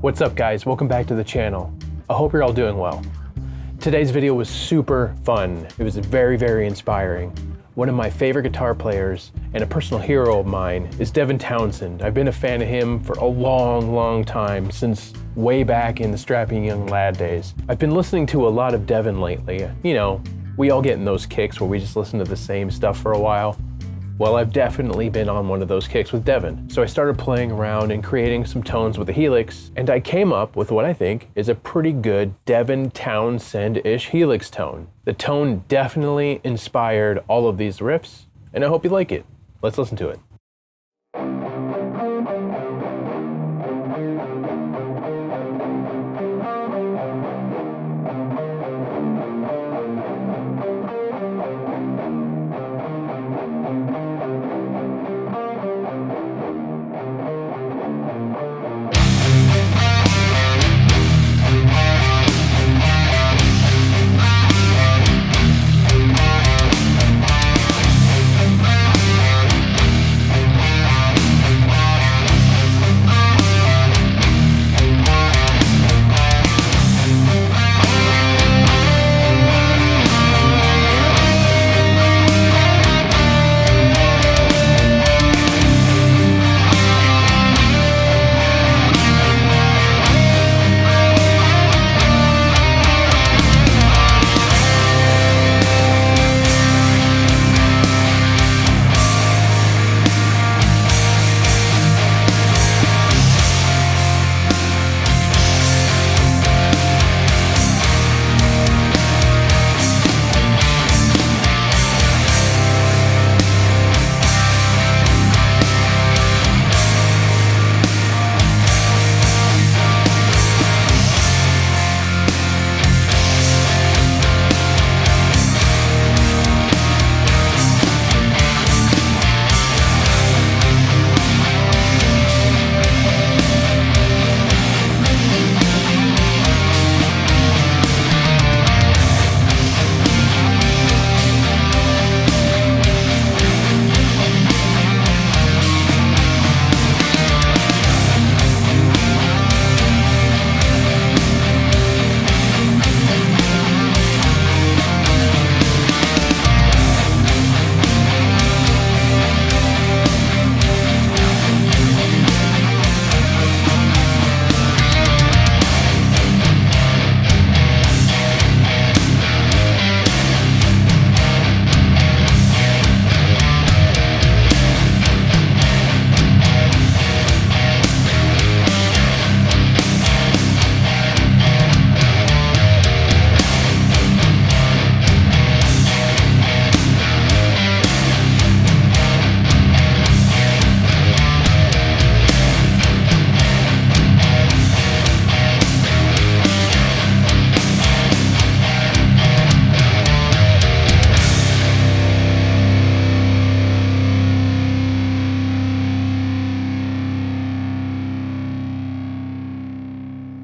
What's up guys, welcome back to the channel. I hope you're all doing well. Today's video was super fun. It was very inspiring. One of my favorite guitar players and a personal hero of mine is Devin Townsend. I've been a fan of him for a long time, since way back in the Strapping Young Lad days. I've been listening to a lot of Devin lately. You know, we all get in those kicks where we just listen to the same stuff for a while. Well, I've definitely been on one of those kicks with Devin. So I started playing around and creating some tones with the Helix, and I came up with what I think is a pretty good Devin Townsend-ish Helix tone. The tone definitely inspired all of these riffs, and I hope you like it. Let's listen to it.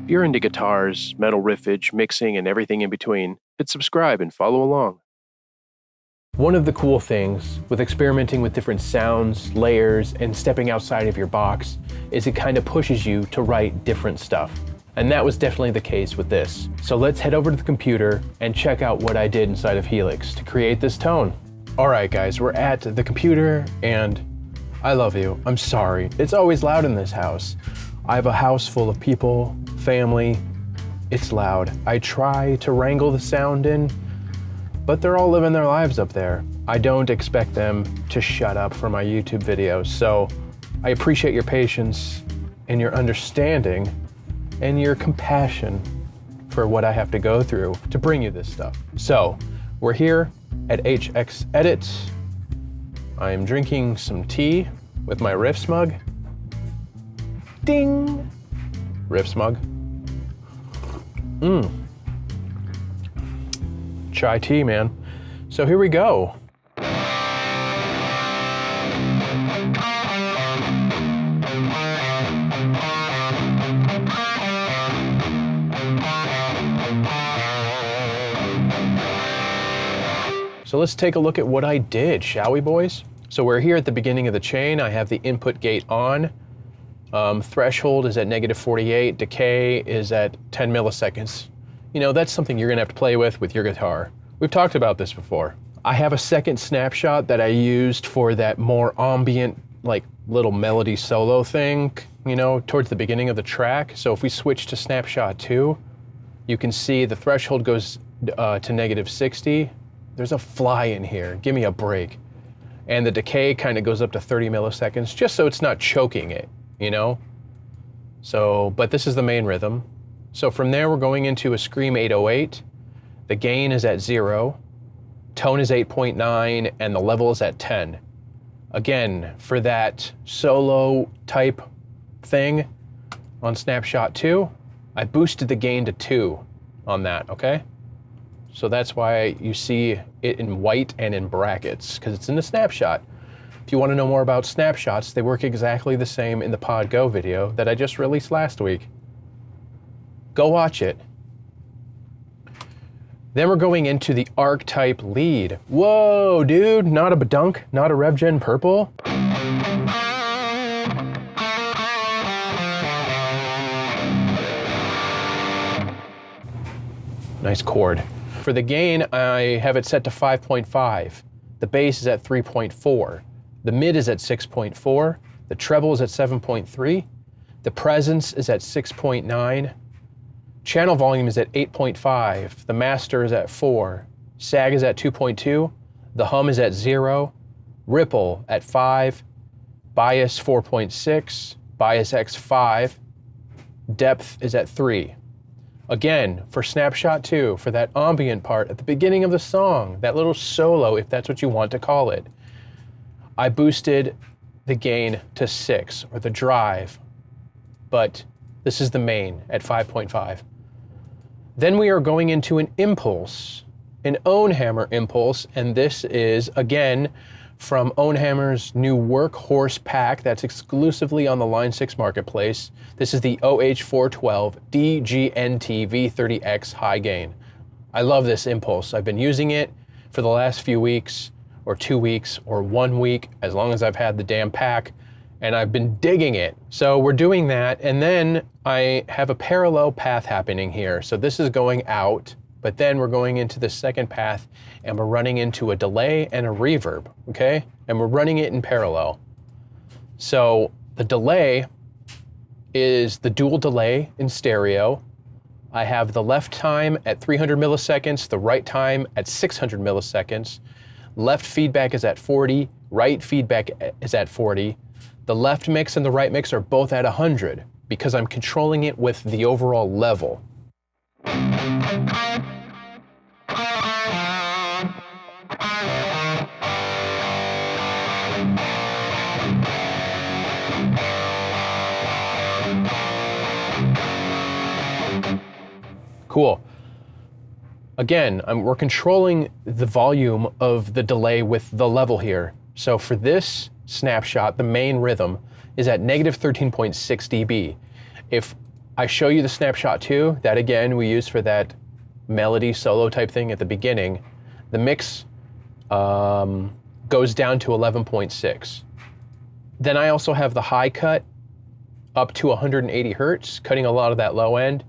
If you're into guitars, metal riffage, mixing, and everything in between, hit subscribe and follow along. One of the cool things with experimenting with different sounds, layers, and stepping outside of your box is it kind of pushes you to write different stuff. And that was definitely the case with this. So let's head over to the computer and check out what I did inside of Helix to create this tone. All right, guys, we're at the computer, and I love you. I'm sorry. It's always loud in this house. I have a house full of people, family. It's loud. I try to wrangle the sound in, but they're all living their lives up there. I don't expect them to shut up for my YouTube videos, so I appreciate your patience and your understanding and your compassion for what I have to go through to bring you this stuff. So, we're here at HX Edit. I am drinking some tea with my Riffs mug. Ding! Riffs mug. Chai tea, man. So here we go. So let's take a look at what I did, shall we, boys? So we're here at the beginning of the chain. I have the input gate on. Threshold is at -48, decay is at 10 milliseconds. You know, that's something you're gonna have to play with your guitar. We've talked about this before. I have a second snapshot that I used for that more ambient, like little melody solo thing, you know, towards the beginning of the track. So if we switch to snapshot 2, you can see the threshold goes to -60. There's a fly in here, give me a break. And the decay kind of goes up to 30 milliseconds, just so it's not choking it, you know? So, but this is the main rhythm. So from there, we're going into a Scream 808. The gain is at 0, tone is 8.9, and the level is at 10. Again, for that solo type thing on snapshot 2, I boosted the gain to 2 on that, okay? So that's why you see it in white and in brackets, because it's in the snapshot. If you want to know more about snapshots, they work exactly the same in the Pod Go video that I just released last week. Go watch it. Then we're going into the archetype lead. Whoa, dude, not a badunk, not a RevGen purple. Nice chord. For the gain, I have it set to 5.5. The bass is at 3.4. The mid is at 6.4. The treble is at 7.3. The presence is at 6.9. Channel volume is at 8.5. The master is at 4. Sag is at 2.2. The hum is at 0. Ripple at 5. Bias 4.6. Bias X 5. Depth is at 3. Again, for snapshot 2, for that ambient part at the beginning of the song, that little solo, if that's what you want to call it, I boosted the gain to 6, or the drive, but this is the main at 5.5. Then we are going into an impulse, an Ownhammer impulse, and this is, again, from Ownhammer's new Workhorse pack that's exclusively on the Line 6 marketplace. This is the OH412 DGNT V30X high gain. I love this impulse. I've been using it for the last few weeks, or 2 weeks, or 1 week, as long as I've had the damn pack, and I've been digging it. So we're doing that, and then I have a parallel path happening here. So this is going out, but then we're going into the second path, and we're running into a delay and a reverb, okay? And we're running it in parallel. So the delay is the dual delay in stereo. I have the left time at 300 milliseconds, the right time at 600 milliseconds. Left feedback is at 40, right feedback is at 40. The left mix and the right mix are both at 100 because I'm controlling it with the overall level. Cool. Again, we're controlling the volume of the delay with the level here. So for this snapshot, the main rhythm is at -13.6 dB. If I show you the snapshot 2, that again we use for that melody solo type thing at the beginning, the mix goes down to 11.6. Then I also have the high cut up to 180 hertz, cutting a lot of that low end.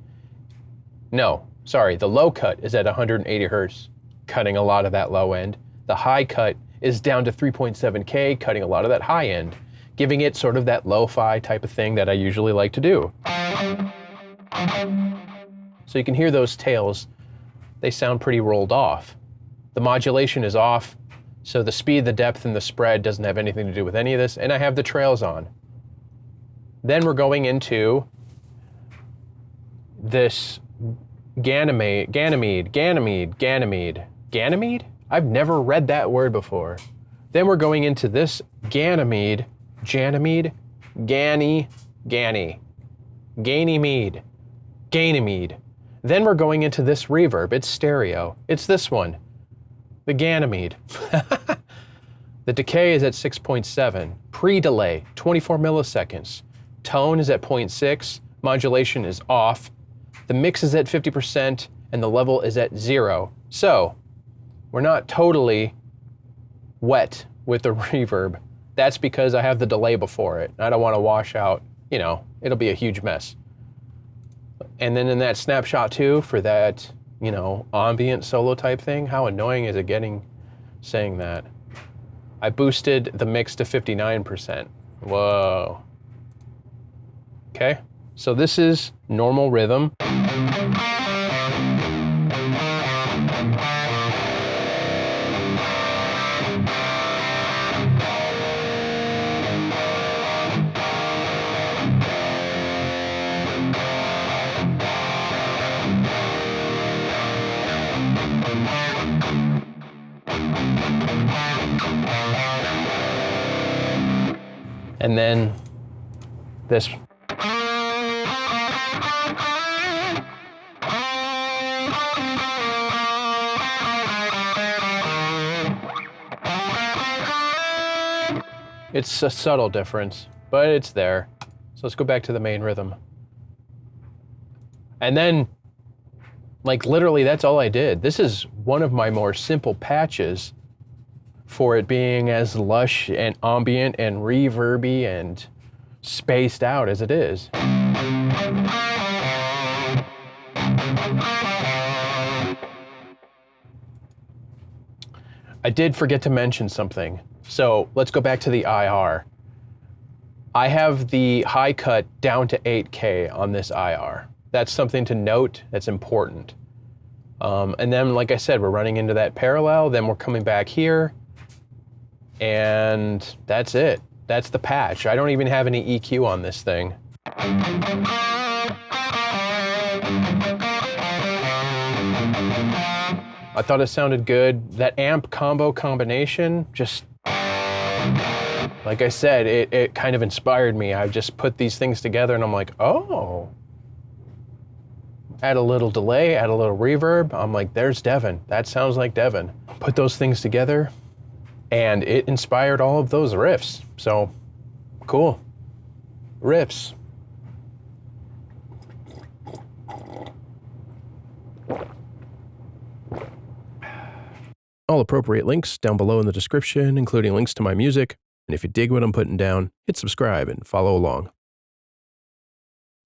No, sorry, the low cut is at 180 hertz, cutting a lot of that low end. The high cut is down to 3.7K, cutting a lot of that high end, giving it sort of that lo-fi type of thing that I usually like to do. So you can hear those tails, they sound pretty rolled off. The modulation is off, so the speed, the depth, and the spread doesn't have anything to do with any of this, and I have the trails on. Then we're going into this Ganymede? I've never read that word before. Then we're going into this Ganymede. Ganymede. Then we're going into this reverb. It's stereo. It's this one, the Ganymede. The decay is at 6.7. Pre-delay, 24 milliseconds. Tone is at 0.6. Modulation is off. The mix is at 50% and the level is at 0. So we're not totally wet with the reverb. That's because I have the delay before it. I don't want to wash out, you know, it'll be a huge mess. And then in that snapshot too, for that, you know, ambient solo type thing, how annoying is it getting, saying that? I boosted the mix to 59%. Whoa. Okay, so this is normal rhythm. And then this. It's a subtle difference, but it's there. So let's go back to the main rhythm. And then, like literally that's all I did. This is one of my more simple patches for it being as lush and ambient and reverby and spaced out as it is. I did forget to mention something. So let's go back to the IR. I have the high cut down to 8K on this IR. That's something to note, that's important. And then, like I said, we're running into that parallel, then we're coming back here, and that's it. That's the patch. I don't even have any EQ on this thing. I thought it sounded good. That amp combo combination, just, like I said, it kind of inspired me. I just put these things together and I'm like, oh. Add a little delay, add a little reverb. I'm like, there's Devin. That sounds like Devin. Put those things together and it inspired all of those riffs. So, cool. Riffs. All appropriate links down below in the description, including links to my music. And if you dig what I'm putting down, hit subscribe and follow along.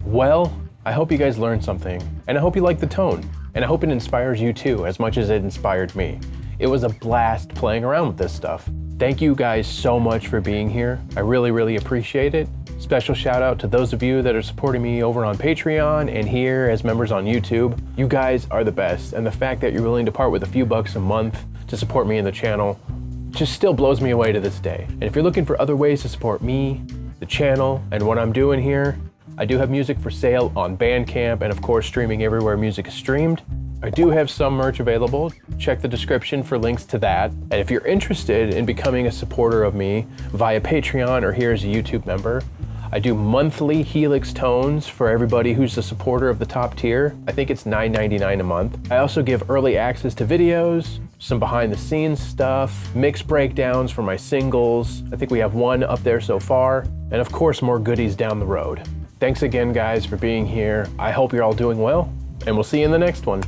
Well, I hope you guys learned something, and I hope you like the tone, and I hope it inspires you too, as much as it inspired me. It was a blast playing around with this stuff. Thank you guys so much for being here. I really, really appreciate it. Special shout out to those of you that are supporting me over on Patreon and here as members on YouTube. You guys are the best, and the fact that you're willing to part with a few bucks a month to support me in the channel just still blows me away to this day. And if you're looking for other ways to support me, the channel, and what I'm doing here, I do have music for sale on Bandcamp and of course streaming everywhere music is streamed. I do have some merch available. Check the description for links to that. And if you're interested in becoming a supporter of me via Patreon or here as a YouTube member, I do monthly Helix tones for everybody who's a supporter of the top tier. I think it's $9.99 a month. I also give early access to videos, some behind the scenes stuff, mix breakdowns for my singles. I think we have one up there so far. And of course, more goodies down the road. Thanks again, guys, for being here. I hope you're all doing well, and we'll see you in the next one.